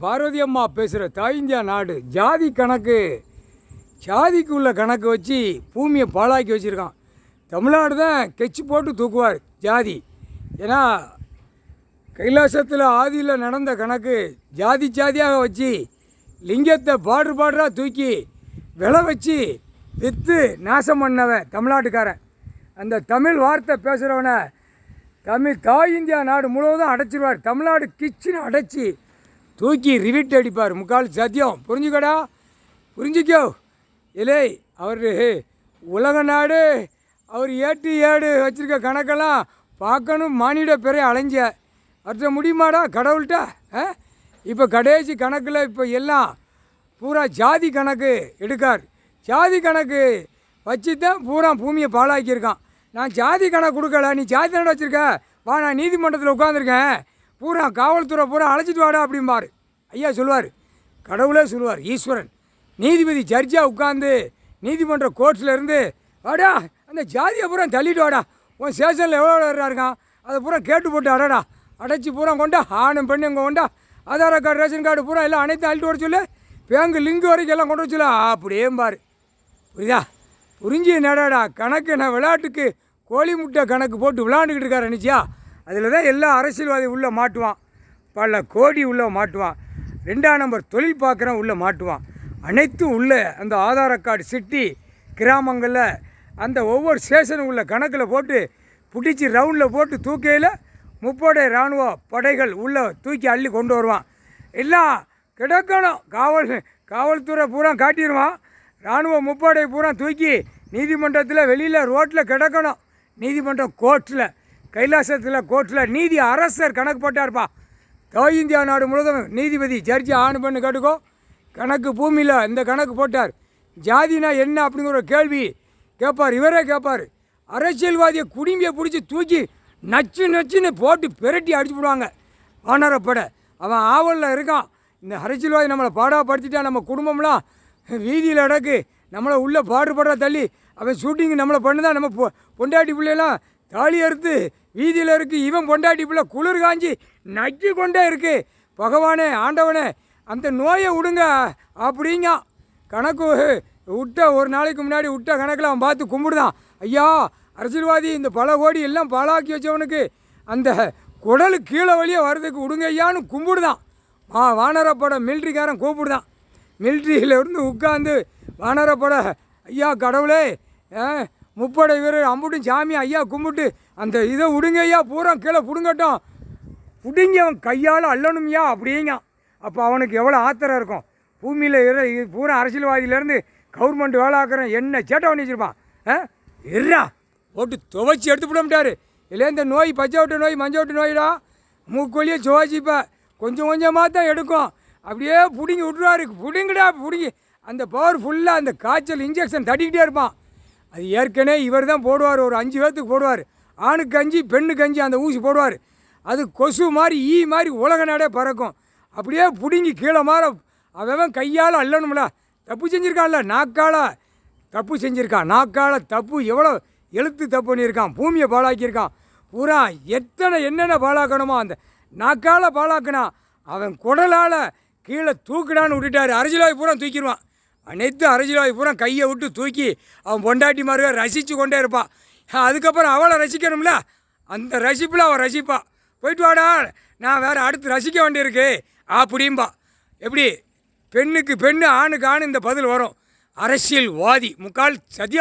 பாரதி அம்மா பேசுகிற தாய் இந்தியா நாடு ஜாதி கணக்கு, ஜாதிக்கு உள்ள கணக்கு வச்சு பூமியை பாழாக்கி வச்சுருக்கான். தமிழ்நாடு தான் கெச்சு போட்டு தூக்குவார் ஜாதி. ஏன்னா கைலாசத்தில் ஆதியில் நடந்த கணக்கு ஜாதி ஜாதியாக வச்சு லிங்கத்தை பாடுறாக தூக்கி விலை வச்சு விற்று நாசம் பண்ணவன் தமிழ்நாட்டுக்காரன். அந்த தமிழ் வார்த்தை பேசுகிறவனை தாய் இந்தியா நாடு முழுவதும் அடைச்சிடுவார். தமிழ்நாடு கிச்சனை அடைச்சி தூக்கி ரிவிட் அடிப்பார். முக்கால் சத்தியம். புரிஞ்சுக்கடா, புரிஞ்சிக்கோ. இல்லை அவர் உலக நாடு, அவர் ஏடு வச்சுருக்க கணக்கெல்லாம் பார்க்கணும். மானிட பிறை அலைஞ்ச அவர்கிட்ட முடியுமாடா கடவுள்கிட்ட? இப்போ கடைசி கணக்கில் இப்போ எல்லாம் பூரா ஜாதி கணக்கு எடுக்கார். ஜாதி கணக்கு வச்சு தான் பூரா பூமியை பாழாக்கியிருக்கான். நான் ஜாதி கணக்கு கொடுக்கல, நீ ஜாதி கணக்கு வச்சுருக்க, வா நான் நீதிமன்றத்தில் உட்காந்துருக்கேன், பூரா காவல்துறை பூரா அழைச்சிட்டு வாடா அப்படிம்பார். ஐயா சொல்லுவார், கடவுளே சொல்லுவார், ஈஸ்வரன் நீதிபதி ஜட்ஜாக உட்காந்து நீதிமன்ற கோர்ட்ஸில் இருந்து வாடா அந்த ஜாதியை பூரா தள்ளிட்டு வாடா, உன் ஸ்டேஷனில் எவ்வளோ இருக்கான் அதை பூரா கேட்டு போட்டு அடடா அடைச்சி பூரா கொண்டா, ஆணும் பெண்ணு இங்கே கொண்டா, ஆதார் கார்டு ரேஷன் கார்டு பூரா எல்லாம் அனைத்தும் அள்ளிட்டு வர சொல்லு, பேங்கு லிங்கு வரைக்கும் எல்லாம் கொண்டு வர சொல்லு அப்படியேம்பார். புரியுதா? புரிஞ்சு நடடா கணக்கு. நான் விளையாட்டுக்கு கோழி முட்டை கணக்கு போட்டு விளையாண்டுக்கிட்டு இருக்காரு நினச்சியா? அதில் தான் எல்லா அரசியல்வாதி உள்ளே மாட்டுவான், பல கோடி உள்ளே மாட்டுவான், 2ஆம் நம்பர் தொழில் பார்க்குறவன் உள்ளே மாட்டுவான். அனைத்தும் உள்ளே அந்த ஆதார் கார்டு சிட்டி கிராமங்களில் அந்த ஒவ்வொரு ஸ்டேஷனும் உள்ள கணக்கில் போட்டு பிடிச்சி ரவுண்டில் போட்டு தூக்கையில் முப்படை இராணுவ படைகள் உள்ளே தூக்கி அள்ளி கொண்டு வருவான். எல்லாம் கிடக்கணும். காவல்துறை பூரா காட்டிடுவான். இராணுவ முப்படை பூரா தூக்கி நீதிமன்றத்தில் வெளியில் ரோட்டில் கிடக்கணும். நீதிமன்றம் கோர்ட்டில், கைலாசத்தில் கோர்ட்டில் நீதி அரசர் கணக்கு போட்டார்ப்பா. தாய் இந்தியா நாடு முழுவதும் நீதிபதி ஜட்ஜி ஆணு பண்ணு கேட்டுக்கோ. கணக்கு பூமியில் இந்த கணக்கு போட்டார். ஜாதினா என்ன அப்படிங்கிற ஒரு கேள்வி கேட்பார். இவரே கேட்பார். அரசியல்வாதியை குடும்பியை பிடிச்சி தூக்கி நச்சுன்னு போட்டு பிரட்டி அடிச்சு விடுவாங்க வானரப்படை. அவன் ஆவலில் இருக்கான். இந்த அரசியல்வாதி நம்மளை பாடாப்படுத்திட்டா, நம்ம குடும்பம்லாம் வீதியில் அடக்கு, நம்மளை உள்ளே பாடுபடுறா தள்ளி அவன் ஷூட்டிங் நம்மளை பண்ணுதான், நம்ம பொண்டாட்டி பிள்ளையெல்லாம் தாலி அறுத்து வீதியில் இருக்குது, இவன் பொண்டாட்டி பிள்ளை குளிர் காஞ்சி நக்கி கொண்டே இருக்குது. பகவானே ஆண்டவனே அந்த நோயை விடுங்க அப்படிங்க. கணக்கு விட்ட ஒரு நாளைக்கு முன்னாடி விட்ட கணக்கில் அவன் பார்த்து கும்பிடுதான். ஐயா அரசியல்வாதி இந்த பல கோடி எல்லாம் பாழாக்கி வச்சவனுக்கு அந்த குடல் கீழே வழியே வர்றதுக்கு விடுங்க ஐயான்னு கும்பிடுதான். வானரப்படை மிலிட்ரிக்காரன் கூப்பிடுதான். மிலிட்ரியில் இருந்து உட்காந்து வானரப்படை, ஐயா கடவுளே முப்படை வீரர் அம்புட்டும் சாமி ஐயா கும்பிட்டு அந்த இதை விடுங்க ஐயா, பூரா கீழே பிடுங்கட்டும், பிடுங்கி அவன் கையால் அள்ளணும்யா அப்படிங்க. அப்போ அவனுக்கு எவ்வளோ ஆத்திரம் இருக்கும். பூமியில் பூரா அரசியல்வாதியிலேருந்து கவர்மெண்ட் வேலை ஆக்குறேன் என்ன சேட்டை பண்ணி வச்சுருப்பான். எர்ரா போட்டு துவைச்சி எடுத்து விடமாட்டார். இல்லை இந்த நோய் பச்சை விட்ட நோய் மஞ்சள் விட்ட நோயிடா மூக்கொழியே சுவாசிப்பேன், கொஞ்சம் கொஞ்சமாக தான் எடுக்கும், அப்படியே பிடுங்கி விட்டுருவாரு. பிடுங்கிடா பிடுங்கி அந்த பவர் ஃபுல்லாக அந்த காய்ச்சல் இன்ஜெக்ஷன் தட்டிக்கிட்டே இருப்பான். அது ஏற்கனவே இவர் தான் போடுவார், ஒரு 5 பேர்த்துக்கு போடுவார். ஆணுக்கு 5 பெண்ணுக்கு 5 அந்த ஊசி போடுவார். அது கொசு மாதிரி ஈ மாதிரி உலக நாடே பறக்கும். அப்படியே பிடுங்கி கீழே மாற அவன் கையால் அள்ளணும்ல. தப்பு செஞ்சுருக்கான்ல, நாக்கால் தப்பு செஞ்சுருக்கான். நாக்கால் தப்பு எவ்வளோ எழுத்து தப்பு பண்ணியிருக்கான், பூமியை பாழாக்கியிருக்கான். பூரா என்னென்ன பாழாக்கணுமோ அந்த நாக்கால் பாழாக்கினா அவன் குடலால் கீழே தூக்கிடான்னு விட்டுட்டார். அரசியல்வாதி பூரா தூக்கிடுவான். அனைத்து அரசியல்வாதி பூரா கையை விட்டு தூக்கி அவன் பொண்டாட்டி மாதிரி ரசித்து கொண்டே இருப்பான். அதுக்கப்புறம் அவளை ரசிக்கணும்ல, அந்த ரசிப்பில் அவன் ரசிப்பான். போயிட்டு வாடா நான் வேறு அடுத்து ரசிக்க வேண்டியிருக்கு அப்படிம்பா. எப்படி பெண்ணுக்கு பெண்ணு ஆணுக்கு ஆணு இந்த பதில் வரும். அரசியல்வாதி முக்கால் சத்தியம்.